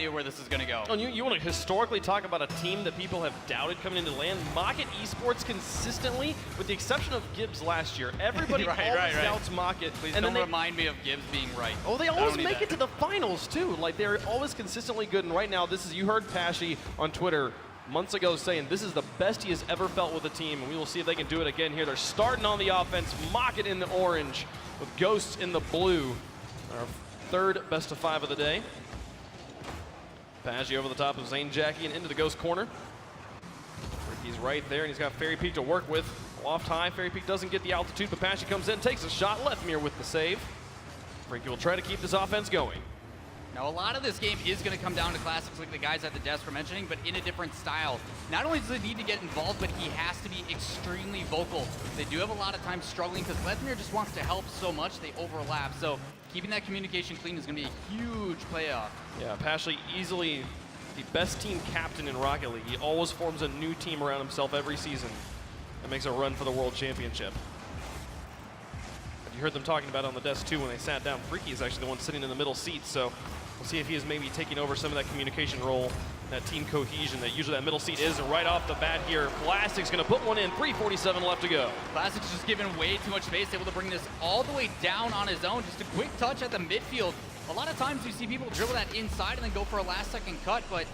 idea where this is going to go. Oh, you want to historically talk about a team that people have doubted coming into land? MOCKIT Esports consistently, with the exception of Gibbs last year, everybody always doubts MOCKIT. Please don't remind me of Gibbs being right. Oh, they always make it to the finals too. Like, they're always consistently good. And right now, you heard Pashy on Twitter months ago saying this is the best he has ever felt with the team, and we will see if they can do it again here. They're starting on the offense. MOCKIT in the orange with Ghosts in the blue. Our third best of 5 of the day. Pashy over the top of Zane Jackie and into the Ghost corner. He's right there, and he's got Fairy Peak to work with. Loft high, Fairy Peak doesn't get the altitude, but Pashy comes in, takes a shot. Lethmir with the save. Frankie will try to keep this offense going. Now, a lot of this game is going to come down to classics like the guys at the desk were mentioning, but in a different style. Not only does he need to get involved, but he has to be extremely vocal. They do have a lot of time struggling because Lethmir just wants to help so much, they overlap. So keeping that communication clean is going to be a huge playoff. Yeah, Pashley easily the best team captain in Rocket League. He always forms a new team around himself every season and makes a run for the World Championship. You heard them talking about it on the desk too when they sat down. Freaky is actually the one sitting in the middle seat, so we'll see if he is maybe taking over some of that communication role, that team cohesion that usually that middle seat is. And right off the bat here, Plastic's gonna put one in, 3:47 left to go. Plastic's just given way too much space, able to bring this all the way down on his own. Just a quick touch at the midfield. A lot of times you see people dribble that inside and then go for a last second cut, but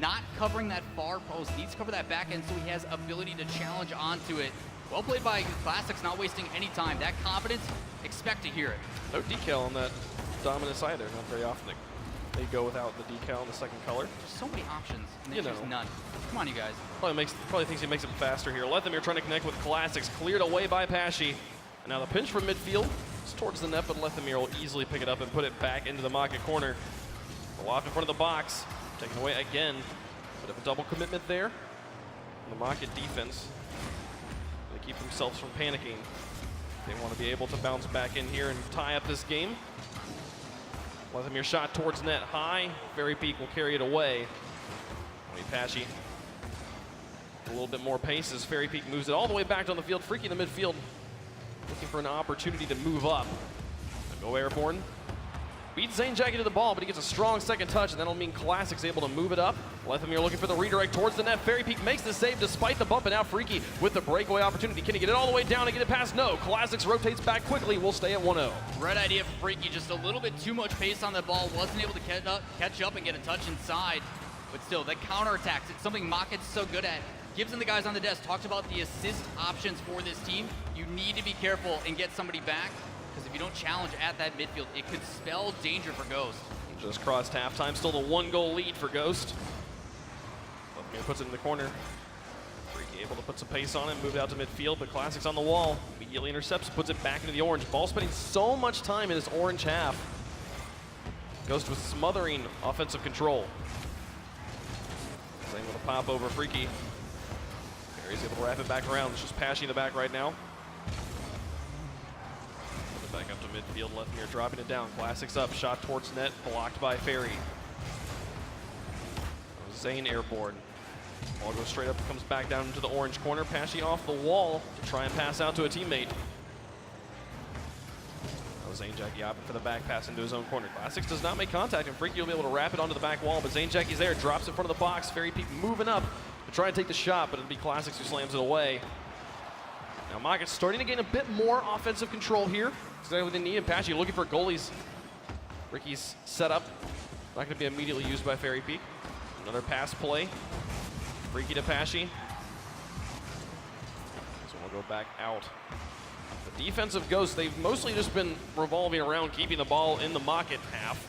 not covering that far post. Needs to cover that back end so he has ability to challenge onto it. Well played by Classics, not wasting any time. That confidence, expect to hear it. No decal on that Dominus either. Not very often they go without the decal in the second color. There's so many options, and they choose none. Come on, you guys. Probably thinks he makes it faster here. Lethmir trying to connect with Classics. Cleared away by Pashy. And now the pinch from midfield. It's towards the net, but Lethmir will easily pick it up and put it back into the MOCKIT corner. Off in front of the box. Taken away again. Bit of a double commitment there. And the MOCKIT defense. They keep themselves from panicking. They want to be able to bounce back in here and tie up this game. Lethmir shot towards net high. Fairy Peak will carry it away. Pashy a little bit more pace as Fairy Peak moves it all the way back down the field. Freaky in the midfield, looking for an opportunity to move up. Go airborne. Beats Zane Jackie to the ball, but he gets a strong second touch, and that'll mean Classic's able to move it up. Lethmir looking for the redirect towards the net. Fairy Peak makes the save despite the bump, and now Freaky with the breakaway opportunity. Can he get it all the way down and get it past? No. Classics rotates back quickly. We'll stay at 1-0. Red idea for Freaky, just a little bit too much pace on the ball. Wasn't able to catch up and get a touch inside. But still, the counterattacks, it's something MOCKIT's so good at. Gibbs and the guys on the desk talked about the assist options for this team. You need to be careful and get somebody back, because if you don't challenge at that midfield, it could spell danger for Ghost. Just crossed halftime, still the 1-goal lead for Ghost. Lethmir puts it in the corner. Freaky able to put some pace on it, move it out to midfield, but Classics on the wall. Immediately intercepts, puts it back into the orange. Ball spending so much time in his orange half. Ghost with smothering offensive control. Same with a pop over Freaky. He's able to wrap it back around. It's just Pashy in the back right now. Put it back up to midfield. Lethmir dropping it down. Classics up. Shot towards net. Blocked by Fairy. Zane airborne. Ball goes straight up. Comes back down into the orange corner. Pashy off the wall to try and pass out to a teammate. Zane Jackie opting for the back pass into his own corner. Classics does not make contact, and Freaky will be able to wrap it onto the back wall, but Zane Jackie's there. Drops in front of the box. Fairy Peak moving up to try and take the shot, but it'll be Classics who slams it away. Now MOCKIT's starting to gain a bit more offensive control here. Exactly what they need, and Pashy looking for goalies. Ricky's set up. Not going to be immediately used by Fairy Peak. Another pass play. Freaky to Pashy. This one will go back out. The defensive Ghosts, they've mostly just been revolving around keeping the ball in the MOCKIT half.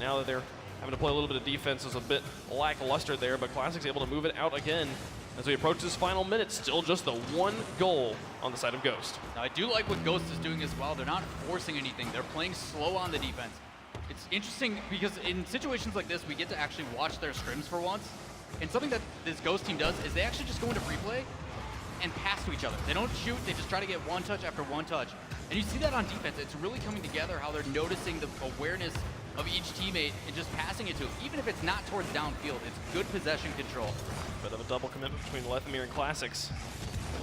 Now that they're having to play a little bit of defense, is a bit lackluster there, but Classic's able to move it out again as we approach this final minute. Still just the 1 goal on the side of Ghost. Now, I do like what Ghost is doing as well. They're not forcing anything. They're playing slow on the defense. It's interesting because in situations like this, we get to actually watch their scrims for once. And something that this Ghost team does is they actually just go into free play and pass to each other. They don't shoot, they just try to get one touch after one touch. And you see that on defense. It's really coming together how they're noticing the awareness of each teammate and just passing it to them. Even if it's not towards downfield, it's good possession control. Bit of a double commitment between Lethmir and Classics.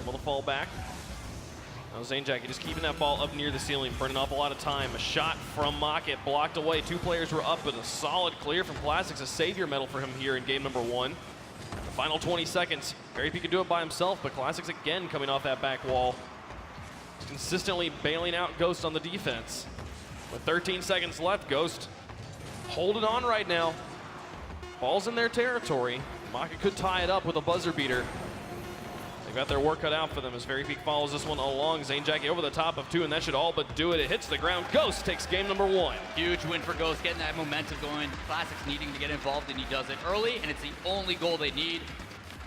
Able to fall back. Now Zanejackie just keeping that ball up near the ceiling, burning off a lot of time. A shot from MOCKIT blocked away. 2 players were up, but a solid clear from Classics. A savior medal for him here in game number 1. The final 20 seconds. Very P could do it by himself, but Classics again coming off that back wall. Just consistently bailing out Ghost on the defense. With 13 seconds left, Ghost holding on right now. Ball's in their territory. MOCKIT could tie it up with a buzzer beater. They've got their work cut out for them as Very Peak follows this one along. Zanejackie over the top of 2, and that should all but do it. It hits the ground. Ghost takes game number 1. Huge win for Ghost, getting that momentum going. Classics needing to get involved, and he does it early, and it's the only goal they need.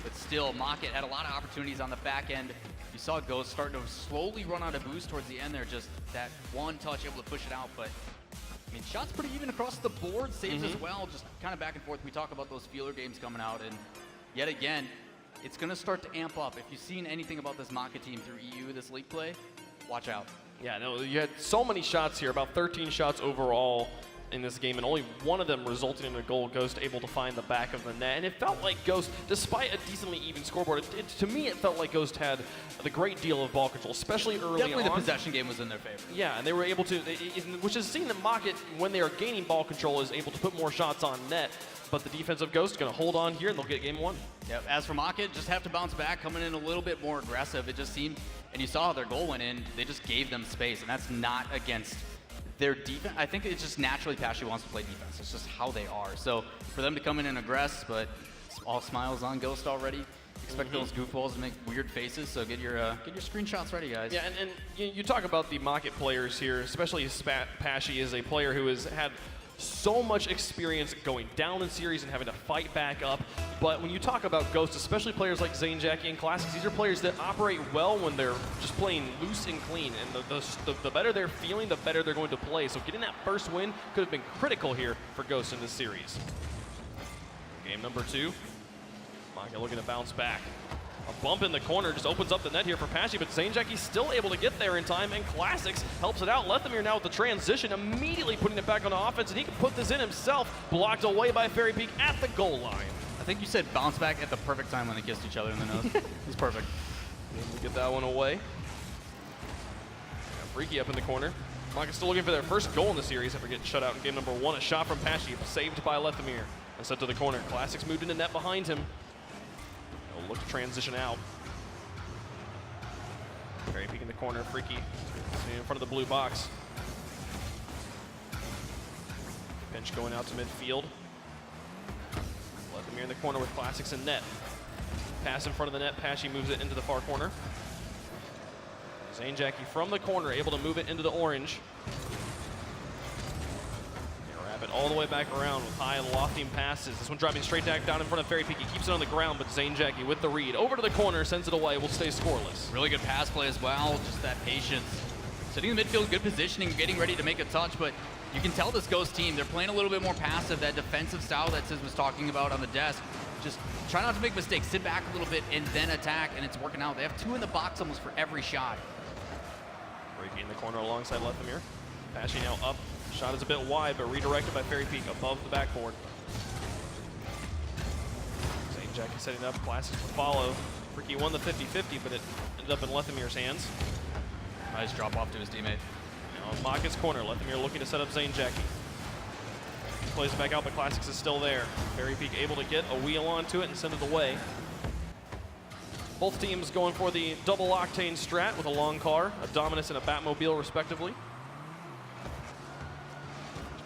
But still, MOCKIT had a lot of opportunities on the back end. You saw Ghost starting to slowly run out of boost towards the end there. Just that one touch able to push it out, but I mean, shots pretty even across the board. Saves as well, just kind of back and forth. We talk about those feeler games coming out, and yet again, it's going to start to amp up. If you've seen anything about this MOCKIT team through EU, this league play, watch out. Yeah, no, you had so many shots here, about 13 shots overall in this game, and only one of them resulting in a goal. Ghost able to find the back of the net, and it felt like Ghost, despite a decently even scoreboard, to me it felt like Ghost had the great deal of ball control, especially early Definitely on. the possession game was in their favor. Yeah, and they were able to, which is seeing that MOCKIT, when they are gaining ball control, is able to put more shots on net. But the defense of Ghost is going to hold on here, and they'll get game 1. Yep. As for MOCKIT, just have to bounce back, coming in a little bit more aggressive. It just seemed, and you saw how their goal went in, they just gave them space, and that's not against their defense. I think it's just naturally Pashy wants to play defense. It's just how they are. So for them to come in and aggress, but all smiles on Ghost already. Expect those goofballs to make weird faces, so get your screenshots ready, guys. Yeah, and you talk about the MOCKIT players here, especially Pashy is a player who has had so much experience going down in series and having to fight back up. But when you talk about Ghost, especially players like Zanejackie and Classics, these are players that operate well when they're just playing loose and clean. And the better they're feeling, the better they're going to play. So getting that first win could have been critical here for Ghost in this series. Game number 2. MOCKIT looking to bounce back. A bump in the corner just opens up the net here for Pashy, but Zanejackie's still able to get there in time, and Classics helps it out. Lethamyr now with the transition, immediately putting it back on the offense, and he can put this in himself. Blocked away by Fairy Peak at the goal line. I think you said bounce back at the perfect time when they kissed each other in the nose. It was perfect. Able to get that one away. Freaky up in the corner. MOCKIT still looking for their first goal in the series after getting shut out in game number 1. A shot from Pashy, saved by Lethamyr. And sent to the corner. Classics moved into net behind him. He'll look to transition out. Very Peak in the corner. Freaky in front of the blue box. Pinch going out to midfield. Lethamyr in the corner with Classics in net. Pass in front of the net. Pashy moves it into the far corner. Zanejackie from the corner, able to move it into the orange. Wrap it all the way back around with high and lofting passes. This one driving straight down in front of Fairy Peak. He keeps it on the ground, but Zanejackie with the read. Over to the corner, sends it away, will stay scoreless. Really good pass play as well, just that patience. Sitting in the midfield, good positioning, getting ready to make a touch, but you can tell this Ghost team, they're playing a little bit more passive, that defensive style that Sis was talking about on the desk. Just try not to make mistakes, sit back a little bit, and then attack, and it's working out. They have 2 in the box almost for every shot. Freaky in the corner alongside Lethamyr. Pashy now up. Shot is a bit wide, but redirected by Fairy Peak above the backboard. Zanejackie setting up. Classics to follow. Freaky won the 50-50, but it ended up in Lethamyr's hands. Nice drop off to his teammate. Now in MOCKIT's corner, Lethamyr looking to set up Zanejackie. Plays it back out, but Classics is still there. Fairy Peak able to get a wheel onto it and send it away. Both teams going for the double octane strat with a long car, a Dominus and a Batmobile respectively.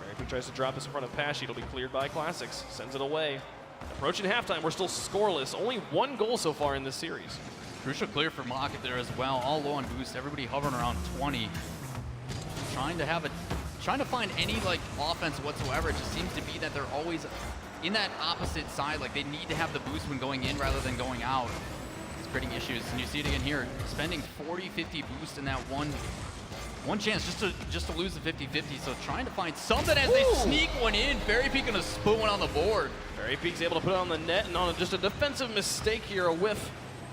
Fairy Peak tries to drop this in front of Pashy. It'll be cleared by Classics. Sends it away. Approaching halftime, we're still scoreless. Only 1 goal so far in this series. Crucial clear for MOCKIT there as well. All low on boost. Everybody hovering around 20. Trying to find any like offense whatsoever. It just seems to be that they're always in that opposite side. Like they need to have the boost when going in rather than going out. It's creating issues, and you see it again here. Spending 40-50 boost in that one chance just to lose the 50-50. So trying to find something as they sneak one in. Fairy Peak gonna put one on the board. Fairy Peak's able to put it on the net, and on just a defensive mistake here, a whiff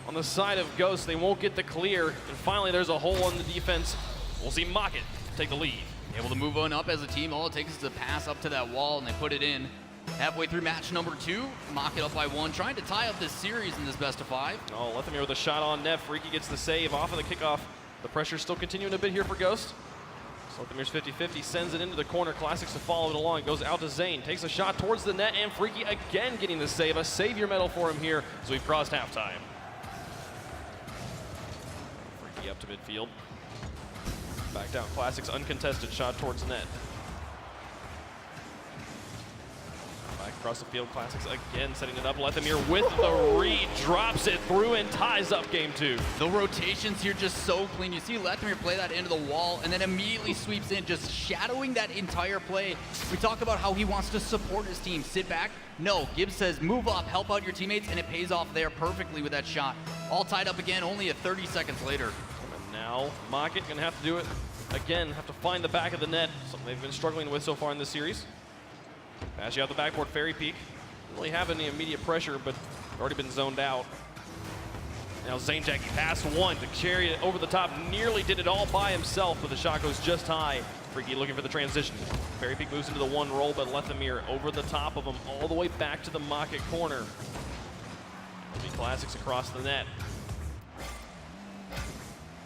on the side of Ghost. They won't get the clear, and finally there's a hole in the defense. We'll see MOCKIT take the lead. Able to move on up as a team. All it takes is a pass up to that wall, and they put it in. Halfway through match number 2, MOCKIT up by 1, trying to tie up this series in this best of 5. Oh, Lethamyr with a shot on net. Freaky gets the save off of the kickoff The pressure's still continuing a bit here for Ghost. Lethemir's 50-50, sends it into the corner. Classics to follow it along. Goes out to Zane, takes a shot towards the net, and Freaky again getting the save. A savior medal for him here as we've crossed halftime. Freaky up to midfield. Back down. Classics uncontested shot towards net. Back across the field. Classics again setting it up. Lethemir with the read, drops it through and ties up game 2. The rotations here just so clean. You see Lethemir play that into the wall and then immediately sweeps in, just shadowing that entire play. We talk about how he wants to support his team. Sit back. No, Gibbs says move up, help out your teammates, and it pays off there perfectly with that shot. All tied up again, only at 30 seconds later. And now MOCKIT gonna have to do it again, have to find the back of the net, something they've been struggling with so far in this series. Pass you out the backboard, Fairy Peak. Don't really have any immediate pressure, but already been zoned out. Now Zane Jackie past one to carry it over the top. Nearly did it all by himself, but the shot goes just high. Freaky looking for the transition. Fairy Peak moves into the one roll, but Lethemir over the top of him, all the way back to the MOCKIT corner. The Classics across the net.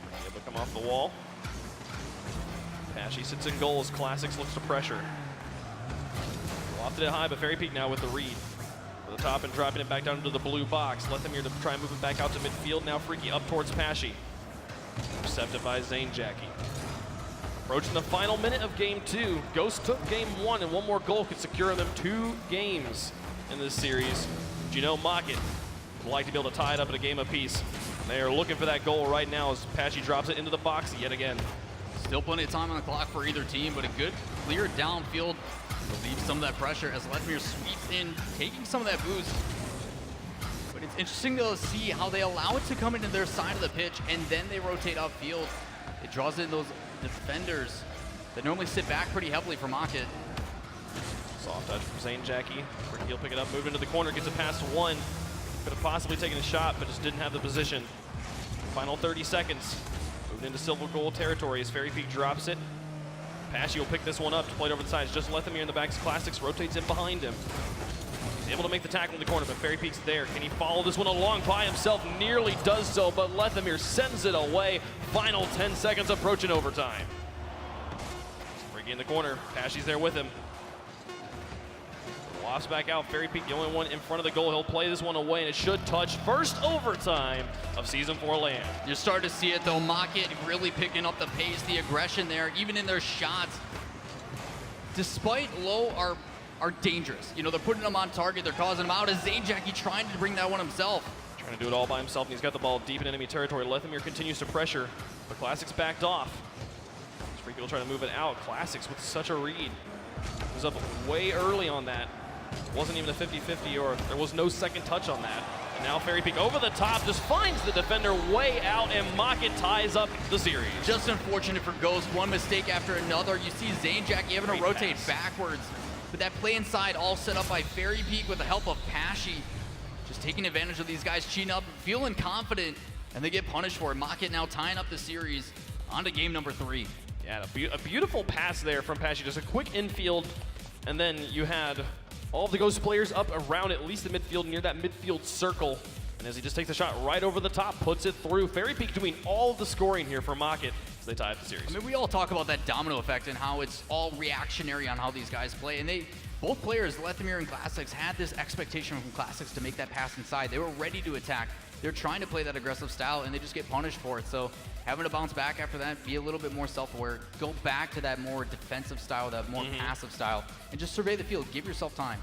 Freaky able to come off the wall. Pashy sits in goal as Classics looks to pressure. Lofted it high, but Fairy Peak now with the read. To the top and dropping it back down into the blue box. Lethemir to try and move it back out to midfield. Now Freaky up towards Pashy. Intercepted by Zane Jackie. Approaching the final minute of game 2. Ghost took game 1, and one more goal could secure them 2 games in this series. But you know MOCKIT would like to be able to tie it up in a game apiece. They are looking for that goal right now as Pashy drops it into the box yet again. Still plenty of time on the clock for either team, but a good clear downfield relieves some of that pressure as Lethemir sweeps in, taking some of that boost. But it's interesting to see how they allow it to come into their side of the pitch and then they rotate upfield. It draws in those defenders that normally sit back pretty heavily for MOCKIT. Soft touch from Zane Jackie. Freaky will pick it up, move into the corner, gets it past one. Could have possibly taken a shot, but just didn't have the position. Final 30 seconds. Moving into silver goal territory as Fairy Peak drops it. Pashy will pick this one up to play it over the sides. Just Lethemir in the back. Classics rotates in behind him. He's able to make the tackle in the corner, but Fairy Peak's there. Can he follow this one along by himself? Nearly does so, but Lethemir sends it away. Final 10 seconds approaching overtime. Freaky in the corner. Pashy's there with him. Lofts back out. Fairy Peak, the only one in front of the goal. He'll play this one away, and it should touch first overtime of Season 4 land. You're starting to see it, though. MOCKIT really picking up the pace, the aggression there, even in their shots. Despite low, are dangerous. You know, they're putting them on target. They're causing them out. As Zane Jackie trying to bring that one himself. Trying to do it all by himself, and he's got the ball deep in enemy territory. Lethemir continues to pressure, but Classics backed off. Freaky will try to move it out. Classics with such a read. Was up way early on that. Wasn't even a 50-50, or there was no second touch on that. And now Fairy Peak over the top just finds the defender way out, and MOCKIT ties up the series. Just unfortunate for Ghost. One mistake after another. You see Zane Jackie having to rotate backwards. But that play inside all set up by Fairy Peak with the help of Pashy. Just taking advantage of these guys cheating up, feeling confident, and they get punished for it. MOCKIT now tying up the series. On to game number 3. Yeah, a beautiful pass there from Pashy. Just a quick infield, and then you had all of the Ghost players up around at least the midfield, near that midfield circle. And as he just takes a shot right over the top, puts it through. Fairy Peak doing all of the scoring here for MOCKIT as they tie up the series. I mean, we all talk about that domino effect and how it's all reactionary on how these guys play. And both players, Lethemir and Classics, had this expectation from Classics to make that pass inside. They were ready to attack. They're trying to play that aggressive style, and they just get punished for it. So having to bounce back after that, be a little bit more self-aware, go back to that more defensive style, that more passive style, and just survey the field. Give yourself time.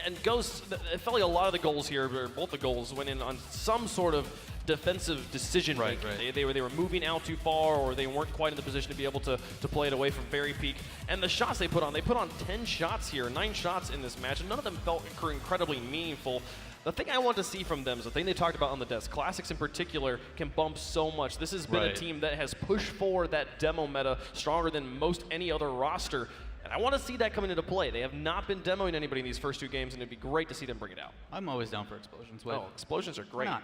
And Ghost, it felt like a lot of the goals here, or both the goals, went in on some sort of defensive decision making. Right. They were moving out too far, or they weren't quite in the position to be able to play it away from Fairy Peak. And the shots they put on 10 shots here, 9 shots in this match, and none of them felt incredibly meaningful. The thing I want to see from them is the thing they talked about on the desk. Classics in particular can bump so much. This has been a team that has pushed forward that demo meta stronger than most any other roster. And I want to see that coming into play. They have not been demoing anybody in these first 2 games, and it'd be great to see them bring it out. I'm always down for explosions. Oh, explosions are great. Why not?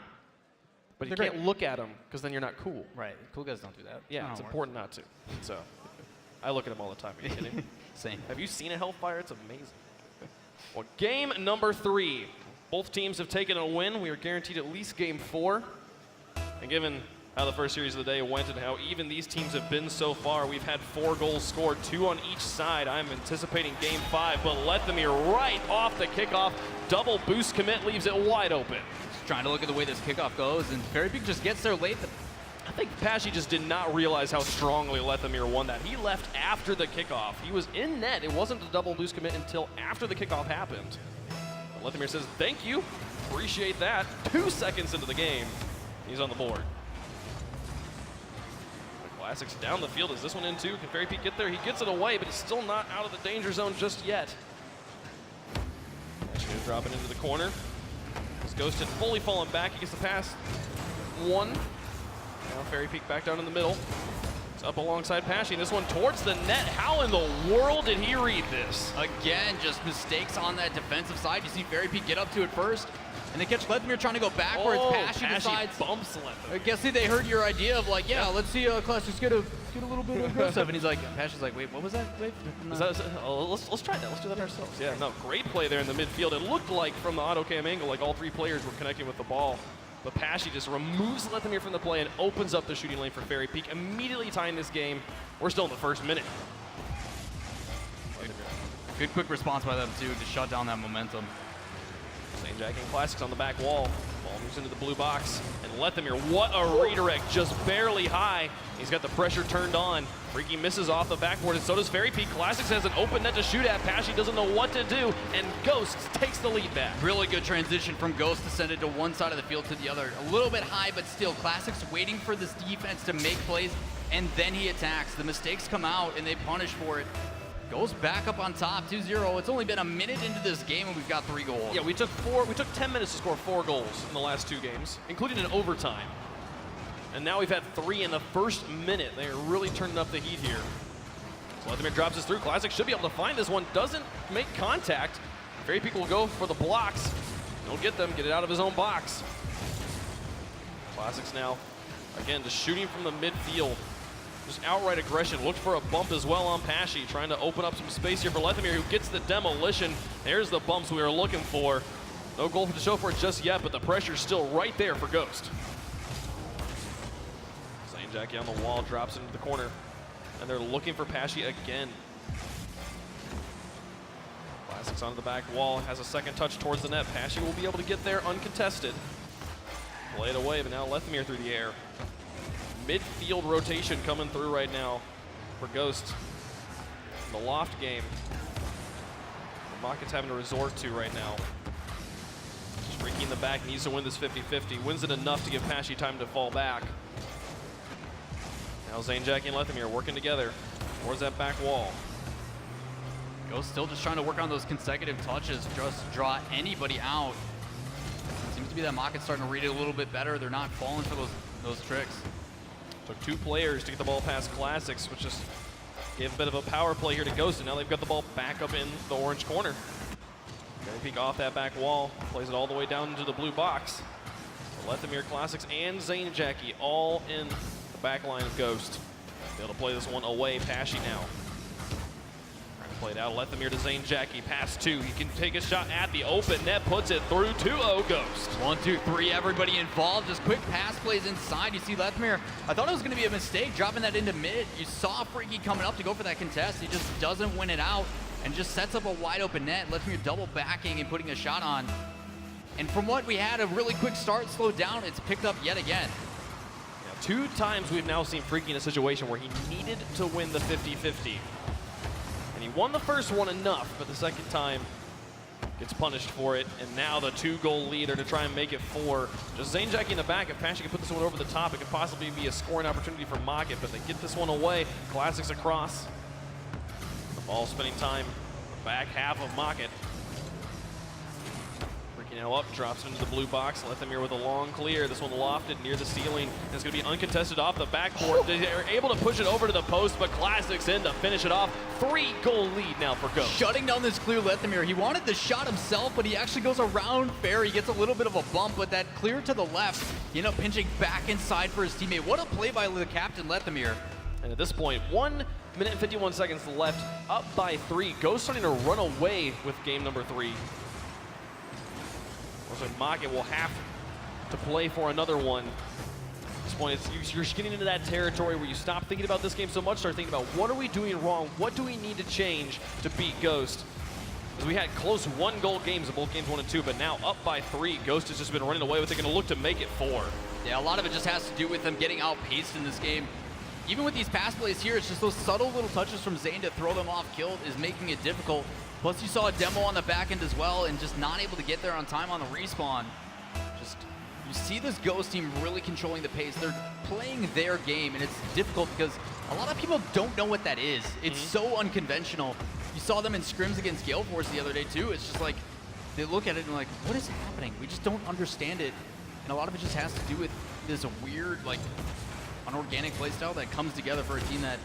But you can't look at them, because then you're not cool. Right. Cool guys don't do that. Yeah, it's important not to. So, I look at them all the time. Are you kidding? Same. Have you seen a Hellfire? It's amazing. Well, game number 3. Both teams have taken a win. We are guaranteed at least game 4. And given how the first series of the day went and how even these teams have been so far. We've had 4 goals scored, 2 on each side. I'm anticipating game 5, but Lethamyr right off the kickoff. Double boost commit leaves it wide open. Just trying to look at the way this kickoff goes, and Fairypeak just gets there late. I think Pashy just did not realize how strongly Lethamyr won that. He left after the kickoff. He was in net. It wasn't a double boost commit until after the kickoff happened. But Lethamyr says, thank you, appreciate that. 2 seconds into the game, he's on the board. Classics down the field. Is this one in too? Can Fairypeak get there? He gets it away, but he's still not out of the danger zone just yet. Pashy gonna drop it into the corner. This Ghost had fully fallen back. He gets the pass. 1. Now Fairypeak back down in the middle. It's up alongside Pashy. This one towards the net. How in the world did he read this? Again, just mistakes on that defensive side. You see Fairypeak get up to it first, and they catch Lethamyr trying to go backwards. Pashy decides. Bumps Lethamyr. I guess they heard your idea of like, yeah, let's see Classics get a little bit of aggressive. And he's like, Pashy's like, wait, what was that? Wait, no. Let's try that. Let's do that ourselves. Yeah, no, great play there in the midfield. It looked like from the auto cam angle, like all 3 players were connecting with the ball. But Pashy just removes Lethamyr from the play and opens up the shooting lane for Fairypeak, immediately tying this game. We're still in the first minute. Good quick response by them too to shut down that momentum. St. Jack and Classics on the back wall. Ball moves into the blue box. And Lethamyr, what a redirect, just barely high. He's got the pressure turned on. Freaky misses off the backboard, and so does Fairypeak. Classics has an open net to shoot at. Pashy doesn't know what to do, and Ghost takes the lead back. Really good transition from Ghost to send it to one side of the field to the other. A little bit high, but still, Classics waiting for this defense to make plays, and then he attacks. The mistakes come out, and they punish for it. Goes back up on top, 2-0. It's only been a minute into this game, and we've got 3 goals. Yeah, we took 10 minutes to score 4 goals in the last 2 games, including an overtime. And now we've had 3 in the first minute. They are really turning up the heat here. So Lethamyr drops this through. Classic should be able to find this one. Doesn't make contact. Fairypeak will go for the blocks. He'll get them, get it out of his own box. Classics now, again, just shooting from the midfield. Just outright aggression. Looked for a bump as well on Pashy, trying to open up some space here for Lethamyr, who gets the demolition. There's the bumps we were looking for. No goal to show for it just yet, but the pressure's still right there for Ghost. St. Jackie on the wall, drops it into the corner, and they're looking for Pashy again. Classics onto the back wall, has a second touch towards the net. Pashy will be able to get there uncontested. Play it away, but now Lethamyr through the air. Midfield rotation coming through right now for Ghost. The loft game, the MOCKIT's having to resort to right now. Streaky in the back, needs to win this 50-50. Wins it enough to give Pashy time to fall back. Now St. Jackie and Lethamyr working together towards that back wall. Ghost still just trying to work on those consecutive touches, just draw anybody out. Seems to be that MOCKIT's starting to read it a little bit better. They're not falling for those tricks. Took 2 players to get the ball past Classics, which just gave a bit of a power play here to Ghost, and now they've got the ball back up in the orange corner. Fairypeak off that back wall, plays it all the way down into the blue box. Lethamyr, Classics, and St. Jackie all in the back line of Ghost. Be able to play this one away. Pashy now. Trying to play it out. Lethamyr to St. Jackie. Pass 2. He can take a shot at the open net. Puts it through. 2-0 Ghost. 1, 2, 3. Everybody involved. Just quick pass plays inside. You see Lethamyr. I thought it was going to be a mistake dropping that into mid. You saw Freaky coming up to go for that contest. He just doesn't win it out and just sets up a wide open net. Lethamyr double backing and putting a shot on. And from what we had, a really quick start, slowed down, it's picked up yet again. Yeah, 2 times we've now seen Freaky in a situation where he needed to win the 50-50. And he won the first one enough, but the second time gets punished for it. And now the 2-goal leader to try and make it 4. Just St. Jackie in the back. If Pashy can put this one over the top, it could possibly be a scoring opportunity for MOCKIT, but they get this one away. Classics across. The ball spending time, the back half of MOCKIT. Now up, drops into the blue box. Lethamyr with a long clear. This one lofted near the ceiling. It's going to be uncontested off the backboard. They're able to push it over to the post, but Classics in to finish it off. 3-goal lead now for Ghost. Shutting down this clear Lethamyr. He wanted the shot himself, but he actually goes around fair. He gets a little bit of a bump, but that clear to the left, he ended up pinching back inside for his teammate. What a play by the captain, Lethamyr. And at this point, 1 minute and 51 seconds left, up by 3. Ghost starting to run away with game number 3. So MOCKIT will have to play for another one. this point, you're getting into that territory where you stop thinking about this game so much, start thinking about what are we doing wrong, what do we need to change to beat Ghost. Because we had close 1-goal games in both games 1 and 2, but now up by 3. Ghost has just been running away with it. They're going to look to make it 4. Yeah, a lot of it just has to do with them getting outpaced in this game. Even with these pass plays here, it's just those subtle little touches from Zane to throw them off kill is making it difficult. Plus, you saw a demo on the back end as well, and just not able to get there on time on the respawn. Just, you see this Ghost team really controlling the pace. They're playing their game, and it's difficult because a lot of people don't know what that is. It's so unconventional. You saw them in scrims against Gale Force the other day, too. It's just like, they look at it and like, what is happening? We just don't understand it. And a lot of it just has to do with this weird, like, unorganic playstyle that comes together for a team that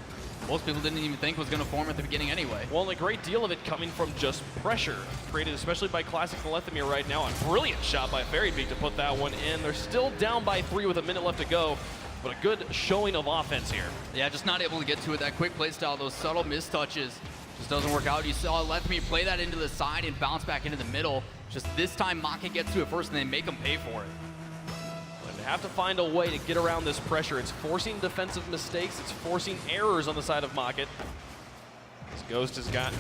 most people didn't even think was going to form at the beginning anyway. Well, and a great deal of it coming from just pressure, created especially by Classic Lethamyr right now. A brilliant shot by Fairypeak to put that one in. They're still down by 3 with a minute left to go, but a good showing of offense here. Yeah, just not able to get to it. That quick playstyle, those subtle mistouches, just doesn't work out. You saw Lethamyr play that into the side and bounce back into the middle. Just this time, MOCKIT gets to it first, and they make them pay for it. They have to find a way to get around this pressure. It's forcing defensive mistakes. It's forcing errors on the side of MOCKIT. This Ghost has got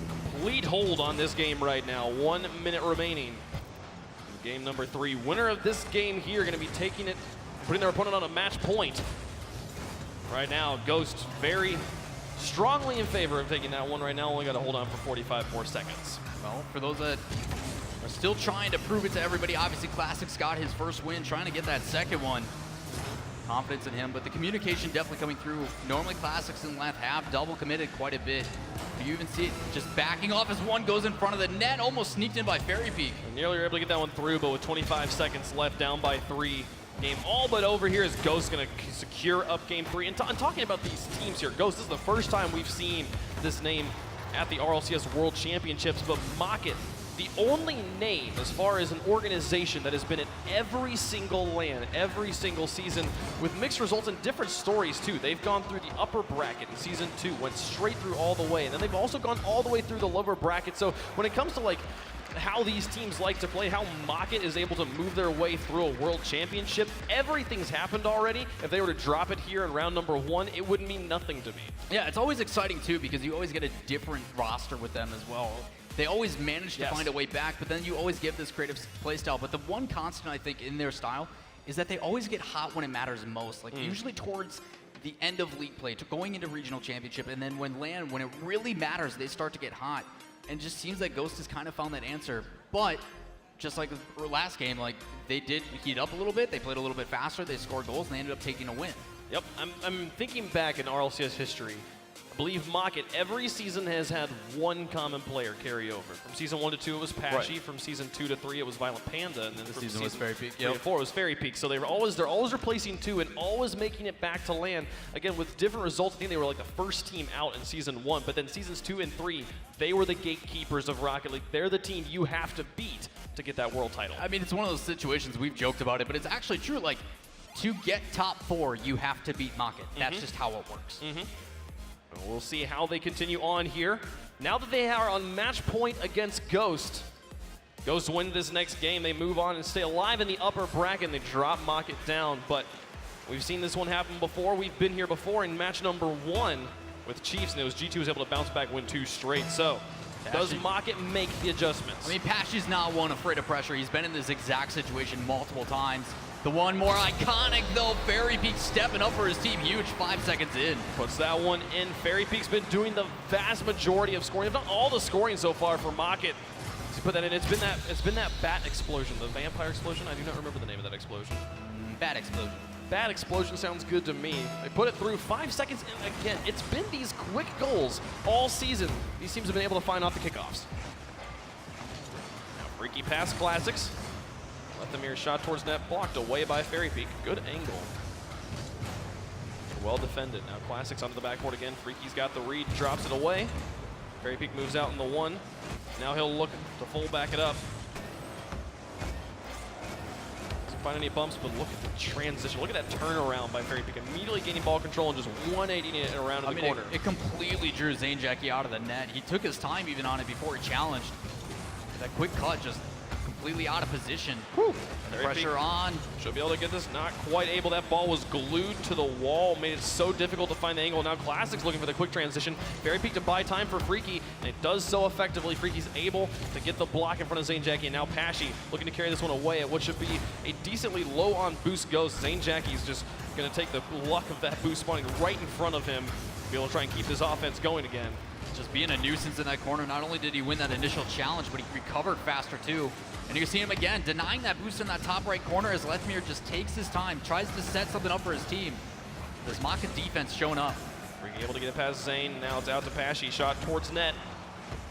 complete hold on this game right now. 1 minute remaining. Game number 3. Winner of this game here going to be taking it, putting their opponent on a match point. Right now, Ghost very strongly in favor of taking that one right now. Only got to hold on for 45 more seconds. Well, for those that are still trying to prove it to everybody, obviously Classic's got his first win, trying to get that second one. Confidence in him, but the communication definitely coming through. Normally Classics in left have double committed quite a bit. You even see it just backing off as one goes in front of the net, almost sneaked in by Fairypeak. Nearly able to get that one through, but with 25 seconds left, down by 3. Game all but over here as Ghost going to secure up game 3. And talking about these teams here, Ghost, this is the first time we've seen this name at the RLCS World Championships, but MOCKIT, the only name as far as an organization that has been at every single LAN, every single season, with mixed results and different stories too. They've gone through the upper bracket in season 2, went straight through all the way, and then they've also gone all the way through the lower bracket. So when it comes to like how these teams like to play, how MOCKIT is able to move their way through a world championship, everything's happened already. If they were to drop it here in round number 1, it would mean nothing to me. Yeah, it's always exciting too because you always get a different roster with them as well. They always manage to find a way back, but then you always give this creative play style. But the one constant, I think, in their style is that they always get hot when it matters most. Like usually towards the end of league play, going into regional championship, and then when it really matters, they start to get hot. And it just seems like Ghost has kind of found that answer. But just like the last game, like they did heat up a little bit, they played a little bit faster, they scored goals, and they ended up taking a win. Yep, I'm thinking back in RLCS history. I believe MOCKIT every season has had one common player carry over. From season 1 to 2, it was Pashy. Right. From season 2 to 3, it was Violent Panda, and then this season was Fairypeak. 3 to 4, it was Fairypeak. So they're always replacing 2 and always making it back to LAN. Again, with different results. I think they were like the first team out in season 1, but then seasons 2 and 3, they were the gatekeepers of Rocket League. They're the team you have to beat to get that world title. I mean, it's one of those situations, we've joked about it, but it's actually true. Like, to get top 4, you have to beat MOCKIT. That's just how it works. We'll see how they continue on here. Now that they are on match point against Ghost, Ghost win this next game. They move on and stay alive in the upper bracket. They drop MOCKIT down, but we've seen this one happen before. We've been here before in match number 1 with Chiefs, and it was G2 was able to bounce back, win 2 straight. So does MOCKIT make the adjustments? I mean, Pashy's not one afraid of pressure. He's been in this exact situation multiple times. The one more iconic, though, Fairypeak stepping up for his team. Huge 5 seconds in. Puts that one in. Fairypeak's been doing the vast majority of scoring. They've done all the scoring so far for MOCKIT. To put that in, it's been that bat explosion, the vampire explosion. I do not remember the name of that explosion. Bat explosion. Bat explosion sounds good to me. They put it through 5 seconds in again. It's been these quick goals all season. These teams have been able to find off the kickoffs. Now, freaky pass Classics. Lethamyr shot towards net, blocked away by Fairypeak. Good angle. Well defended. Now Classics onto the backboard again. Freaky's got the read, drops it away. Fairypeak moves out in the 1. Now he'll look to full back it up. Doesn't find any bumps, but look at the transition. Look at that turnaround by Fairypeak. Immediately gaining ball control and just 180ing it around in the corner. It completely drew Zane Jackie out of the net. He took his time even on it before he challenged. That quick cut just completely out of position. Whew. The pressure on. Should be able to get this, not quite able. That ball was glued to the wall, made it so difficult to find the angle. Now Classic's looking for the quick transition. Very Peak to buy time for Freaky, and it does so effectively. Freaky's able to get the block in front of Zane Jackie, and now Pashy looking to carry this one away at what should be a decently low on boost Ghost. Zane Jackie's just gonna take the luck of that boost spawning right in front of him, be able to try and keep his offense going again. Just being a nuisance in that corner. Not only did he win that initial challenge, but he recovered faster too. And you can see him again denying that boost in that top right corner as Lethmir just takes his time, tries to set something up for his team. This MOCKIT defense showing up. Freaky able to get it past Zane. Now it's out to Pashy. Shot towards net.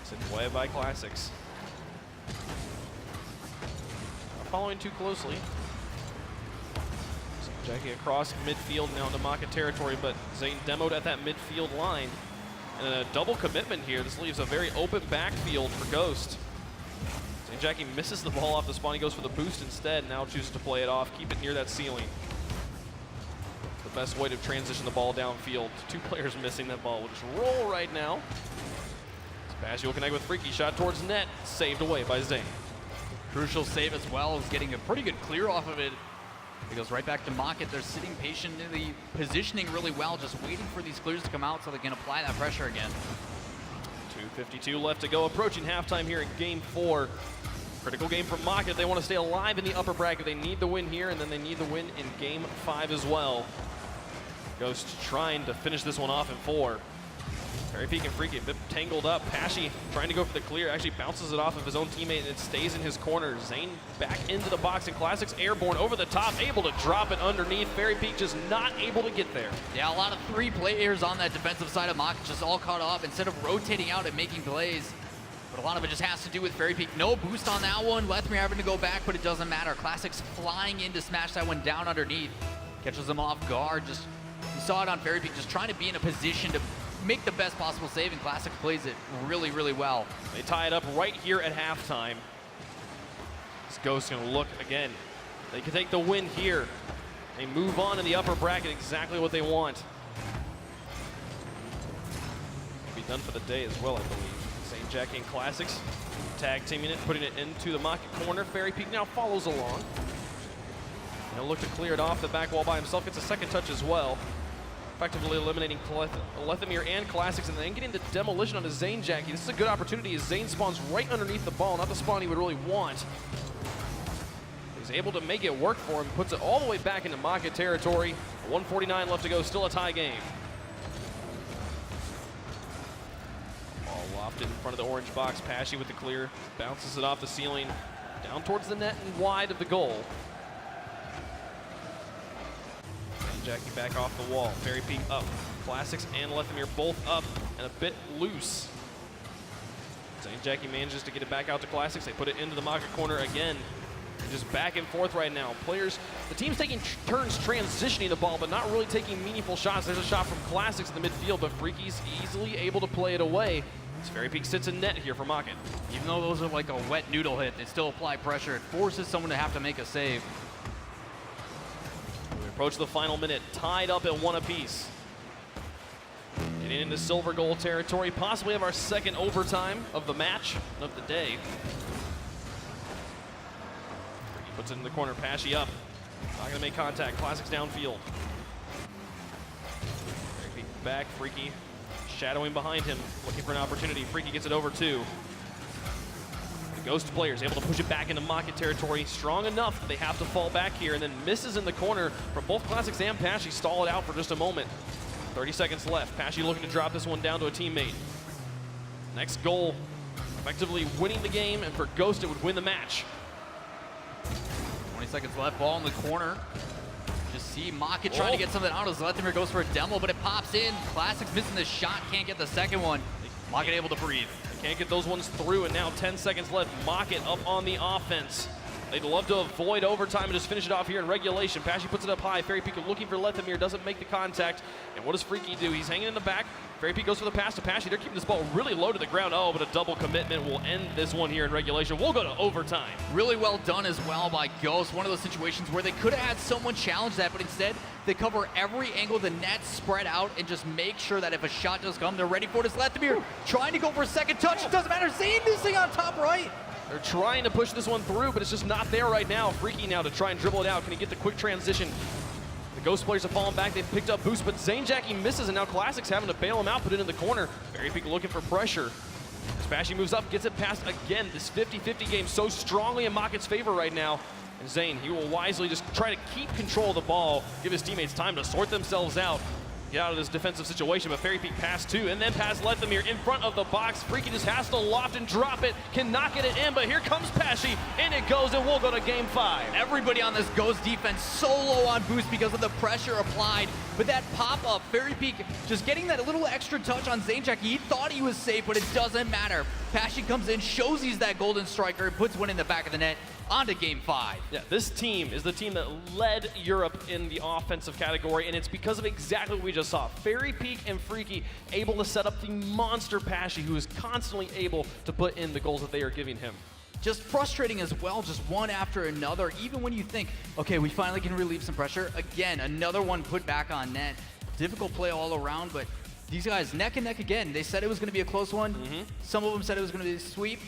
Sent away by Classics. Not following too closely. Jackie across midfield now into MOCKIT territory, but Zane demoed at that midfield line. And a double commitment here. This leaves a very open backfield for Ghost. Zane Jackie misses the ball off the spawn. He goes for the boost instead. Now chooses to play it off, keep it near that ceiling. The best way to transition the ball downfield. Two players missing that ball. Will just roll right now. Pashy will connect with Freaky. Shot towards net. Saved away by Zane. Crucial save as well. Is getting a pretty good clear off of it. It goes right back to MOCKIT. They're sitting patiently, positioning really well, just waiting for these clears to come out so they can apply that pressure again. 2:52 left to go, approaching halftime here in Game 4. Critical game for MOCKIT. They want to stay alive in the upper bracket. They need the win here, and then they need the win in Game 5 as well. Ghost trying to finish this one off in 4. Very Peak and Freaky a bit tangled up. Pashy trying to go for the clear, actually bounces it off of his own teammate, and it stays in his corner. Zane back into the box, and Classics airborne over the top, able to drop it underneath. Very Peak just not able to get there. Yeah, a lot of 3 players on that defensive side of MOCKIT just all caught up instead of rotating out and making plays. But a lot of it just has to do with Very Peak. No boost on that one. Lethmir having to go back, but it doesn't matter. Classics flying in to smash that one down underneath. Catches them off guard. Just, you saw it on Very Peak, just trying to be in a position to make the best possible save, and Classic plays it really, really well. They tie it up right here at halftime. This Ghost gonna look again. They can take the win here. They move on in the upper bracket, exactly what they want. Be done for the day as well, I believe. Zane Jackie and Classics tag teaming it, putting it into the MOCKIT corner. Very Peak now follows along. He'll look to clear it off the back wall by himself, gets a second touch as well. Effectively eliminating Lethmir and Classics, and then getting the demolition onto Zane Jackie. This is a good opportunity as Zane spawns right underneath the ball, not the spawn he would really want. He's able to make it work for him, puts it all the way back into MOCKIT territory. 1:49 left to go, still a tie game. Ball lofted in front of the orange box. Pashy with the clear, bounces it off the ceiling, down towards the net and wide of the goal. Jackie back off the wall. Very Peak up. Classics and Lethmir both up and a bit loose. Zane Jackie manages to get it back out to Classics. They put it into the MOCKIT corner again. They're just back and forth right now. Players, the team's taking turns transitioning the ball, but not really taking meaningful shots. There's a shot from Classics in the midfield, but Freaky's easily able to play it away. This Very Peak sits in net here for MOCKIT. Even though those are like a wet noodle hit, they still apply pressure. It forces someone to have to make a save. Approach the final minute, tied up at 1 apiece. Getting into silver goal territory, possibly have our second overtime of the match, of the day. Freaky puts it in the corner, Pashy up. Not gonna make contact, Classics downfield. Freaky back, Freaky shadowing behind him, looking for an opportunity. Freaky gets it over 2. Ghost players able to push it back into MOCKIT territory, strong enough that they have to fall back here, and then misses in the corner from both Classics and Pashy. Stall it out for just a moment. 30 seconds left. Pashy looking to drop this one down to a teammate. Next goal, effectively winning the game, and for Ghost it would win the match. 20 seconds left, ball in the corner. Just see MOCKIT trying to get something out as Lethmir goes for a demo, but it pops in. Classics missing the shot, can't get the second one. MOCKIT able to breathe. Can't get those ones through, and now 10 seconds left. MOCKIT up on the offense. They'd love to avoid overtime and just finish it off here in regulation. Pashy puts it up high. Very Peak looking for Lethmir, doesn't make the contact. And what does Freaky do? He's hanging in the back. Very Peak goes for the pass to Pashy. They're keeping this ball really low to the ground. Oh, but a double commitment will end this one here in regulation. We'll go to overtime. Really well done as well by Ghost. One of those situations where they could have had someone challenge that, but instead they cover every angle, the net spread out, and just make sure that if a shot does come, they're ready for it. It's Lethmir trying to go for a second touch. It doesn't matter. Zane missing on top right. They're trying to push this one through, but it's just not there right now. Freaky now to try and dribble it out. Can he get the quick transition? The Ghost players have fallen back. They've picked up boost, but Zanejacky misses, and now Classic's having to bail him out, put it in the corner. Very Peak looking for pressure. Spashy moves up, gets it past again. This 50-50 game so strongly in MOCKIT's favor right now. And Zane, he will wisely just try to keep control of the ball, give his teammates time to sort themselves out, get out of this defensive situation. But Fairy Peak pass 2 and then pass Lethemir in front of the box. Freaky just has to loft and drop it, cannot get it in, but here comes Pashy, and it goes, and we'll go to game 5. Everybody on this Ghost defense so low on boost because of the pressure applied. But that pop-up, Fairy Peak just getting that little extra touch on Zanejacky. He thought he was safe, but it doesn't matter. Pashy comes in, shows he's that golden striker, and puts one in the back of the net. On to game 5. Yeah, this team is the team that led Europe in the offensive category, and it's because of exactly what we just saw. Fairy Peak and Freaky able to set up the monster Pashy, who is constantly able to put in the goals that they are giving him. Just frustrating as well, just one after another. Even when you think, okay, we finally can relieve some pressure. Again, another one put back on net. Difficult play all around, but these guys neck and neck again. They said it was going to be a close one. Some of them said it was going to be a sweep.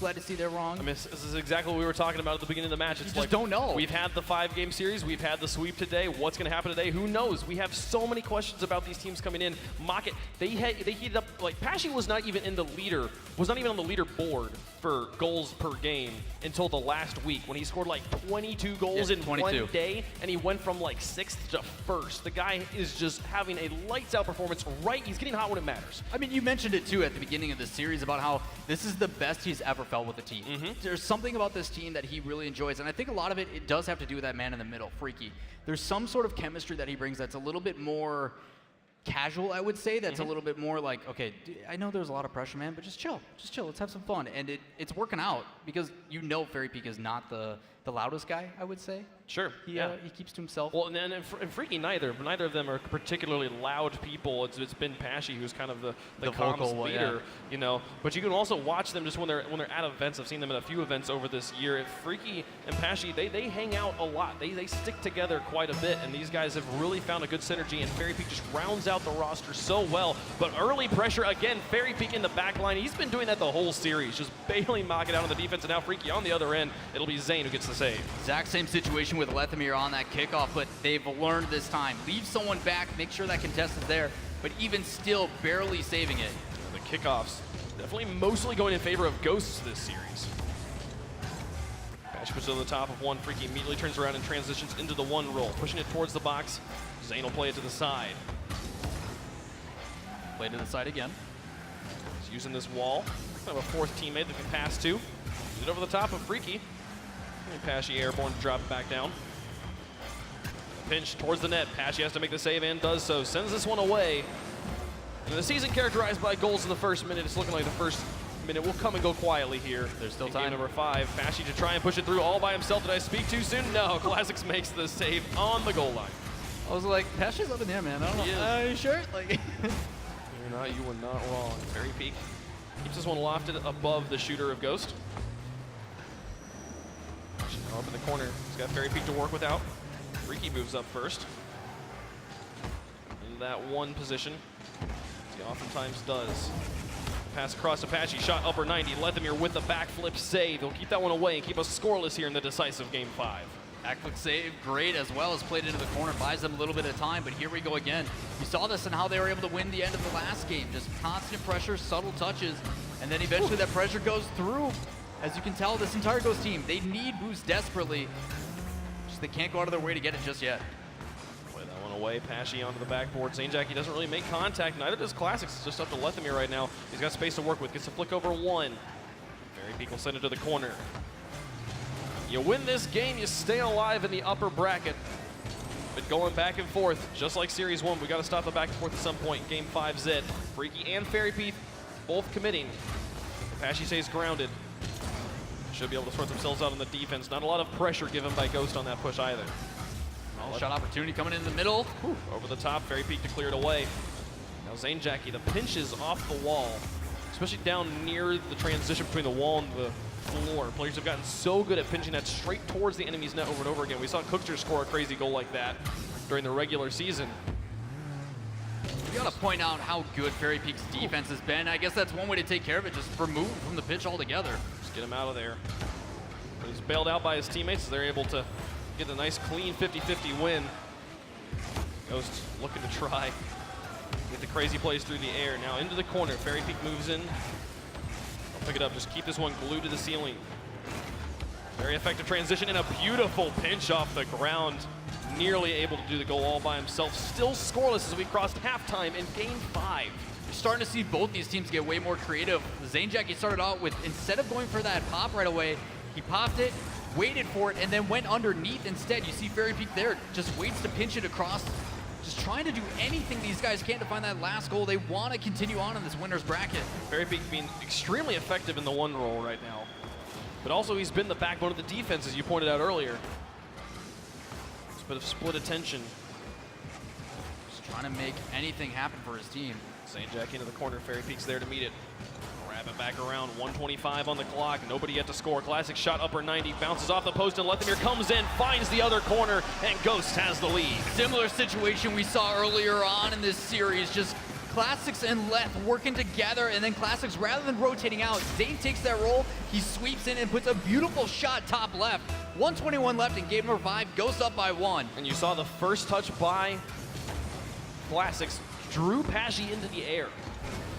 Glad to see they're wrong. I mean, this is exactly what we were talking about at the beginning of the match. It's you just don't know. We've had the 5-game series. We've had the sweep today. What's going to happen today? Who knows? We have so many questions about these teams coming in. MOCKIT, they heated up. Like, Pashy was not even on the leaderboard for goals per game until the last week when he scored like 22 goals in 22. one day, and he went from like 6th to 1st. The guy is just having a lights-out performance. He's getting hot when it matters. I mean, you mentioned it too at the beginning of the series about how this is the best he's ever felt with the team. There's something about this team that he really enjoys, and I think a lot of it does have to do with that man in the middle, Freaky. There's some sort of chemistry that he brings that's a little bit more casual, I would say. That's a little bit more like, okay, I know there's a lot of pressure, man, but just chill, let's have some fun. And it's working out because you know Fairy Peak is not the loudest guy, I would say. Sure. He keeps to himself. Well, and Freaky neither of them are particularly loud people. It's been Pashy who's kind of the vocal leader, you know. But you can also watch them just when they're at events. I've seen them at a few events over this year. Freaky and Pashy, they hang out a lot. They stick together quite a bit, and these guys have really found a good synergy. And Fairy Peak just rounds out the roster so well. But early pressure again. Fairy Peak in the back line. He's been doing that the whole series, just bailing MOCKIT out on the defense. And now Freaky on the other end. It'll be Zane who gets the save. Exact same situation with Lethemir on that kickoff, but they've learned this time. Leave someone back, make sure that contest is there, but even still barely saving it. The kickoffs definitely mostly going in favor of Ghosts this series. Patch puts it on the top of one. Freaky immediately turns around and transitions into the one roll, pushing it towards the box. Zane will play it to the side. Play to the side again. He's using this wall. Kind of a fourth teammate that can pass to. Use it over the top of Freaky. And Pashy airborne to drop it back down. Pinch towards the net. Pashy has to make the save and does so. Sends this one away. And the season characterized by goals in the first minute. It's looking like the first minute will come and go quietly here. There's still time. Game number 5. Pashy to try and push it through all by himself. Did I speak too soon? No. Classics makes the save on the goal line. I was like, Pashy's up in there, man. I don't know. Are you sure? Like, you were not wrong. Fairy Peak keeps this one lofted above the shooter of Ghost. Up in the corner. He's got Fairy Peak to work without. Freaky moves up first. In that one position, as he oftentimes does. Pass across to Pashy, shot upper 90. Lethemir with the backflip save. He'll keep that one away and keep us scoreless here in the decisive game 5. Backflip save, great as well as played into the corner, buys them a little bit of time, but here we go again. You saw this and how they were able to win the end of the last game. Just constant pressure, subtle touches, and then eventually that pressure goes through. As you can tell, this entire Ghost team, they need boost desperately. Just they can't go out of their way to get it just yet. Play that one away. Pashy onto the backboard. Zanejacky doesn't really make contact. Neither does Classics. It's just up to Lethemir right now. He's got space to work with. Gets a flick over one. Fairy Peak will send it to the corner. You win this game, you stay alive in the upper bracket. But going back and forth, just like Series 1, we got to stop the back and forth at some point. Game 5's it. Freaky and Fairy Peak both committing. Pashy stays grounded. Should be able to sort themselves out on the defense. Not a lot of pressure given by Ghost on that push either. Shot opportunity coming in the middle. Whew. Over the top, Fairy Peak to clear it away. Now Zanejacky, the pinch is off the wall, especially down near the transition between the wall and the floor. Players have gotten so good at pinching that straight towards the enemy's net over and over again. We saw Cookster score a crazy goal like that during the regular season. You gotta point out how good Fairy Peak's defense has been. I guess that's one way to take care of it, just remove from the pitch altogether. Just get him out of there. But he's bailed out by his teammates as they're able to get a nice clean 50-50 win. Ghost looking to try get the crazy plays through the air. Now into the corner. Fairy Peak moves in. I'll pick it up. Just keep this one glued to the ceiling. Very effective transition and a beautiful pinch off the ground. Nearly able to do the goal all by himself. Still scoreless as we crossed halftime in game 5. You're starting to see both these teams get way more creative. Zanejack, he started out with, instead of going for that pop right away, he popped it, waited for it, and then went underneath instead. You see Fairy Peak there, just waits to pinch it across. Just trying to do anything these guys can to find that last goal. They want to continue on in this winner's bracket. Fairy Peak being extremely effective in the one role right now. But also he's been the backbone of the defense, as you pointed out earlier. It's a bit of split attention. Just trying to make anything happen for his team. Zanejack into the corner. Fairy Peak's there to meet it. Grab it back around. 1:25 on the clock. Nobody yet to score. Classic shot upper 90. Bounces off the post and Lethemir comes in. Finds the other corner. And Ghost has the lead. Similar situation we saw earlier on in this series. Just Classics and Leth working together, and then Classics, rather than rotating out, Zane takes that roll, he sweeps in and puts a beautiful shot top left. 1:21 left in game number 5, Ghost up by 1. And you saw the first touch by Classics drew Pashy into the air,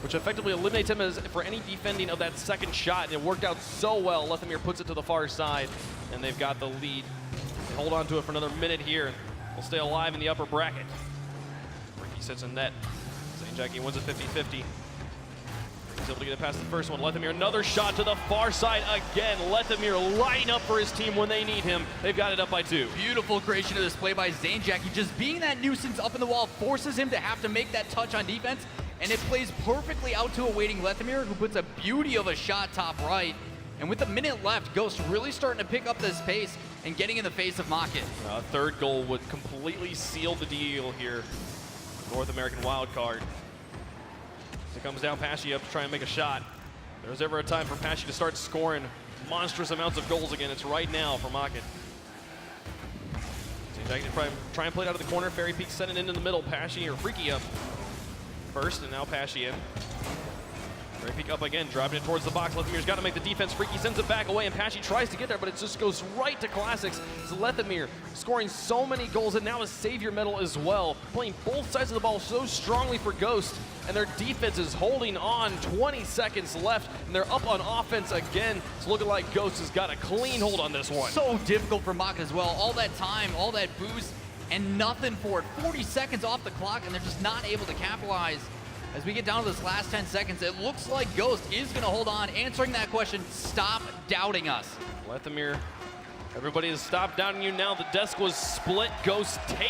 which effectively eliminates him for any defending of that second shot. And it worked out so well. Lethemir puts it to the far side, and they've got the lead. They hold on to it for another minute here. They'll stay alive in the upper bracket. Ricky sits in net. Jackie wins it 50-50. He's able to get it past the first one. Lethemir, another shot to the far side again. Lethemir lighting up for his team when they need him. They've got it up by 2. Beautiful creation of this play by Zanejack. Just being that nuisance up in the wall forces him to have to make that touch on defense, and it plays perfectly out to a waiting Lethemir, who puts a beauty of a shot top right. And with a minute left, Ghost really starting to pick up this pace and getting in the face of MOCKIT. A third goal would completely seal the deal here. North American wild card. It comes down Pashy up to try and make a shot. If there's ever a time for Pashy to start scoring monstrous amounts of goals again, it's right now for MOCKIT. Zanejack can try and play it out of the corner. Fairy Peak sending it into the middle. Pashy or Freaky up first, and now Pashy in. Fairy Peak up again, driving it towards the box. Lethemir's got to make the defense. Freaky sends it back away, and Pashy tries to get there, but it just goes right to Classics. It's Lethemir scoring so many goals, and now a savior medal as well. Playing both sides of the ball so strongly for Ghost, and their defense is holding on. 20 seconds left, and they're up on offense again. It's looking like Ghost has got a clean hold on this one. So difficult for MOCKIT as well. All that time, all that boost, and nothing for it. 40 seconds off the clock, and they're just not able to capitalize. As we get down to this last 10 seconds, it looks like Ghost is going to hold on, answering that question, stop doubting us. Lethemir, everybody has stopped doubting you now. The desk was split. Ghost takes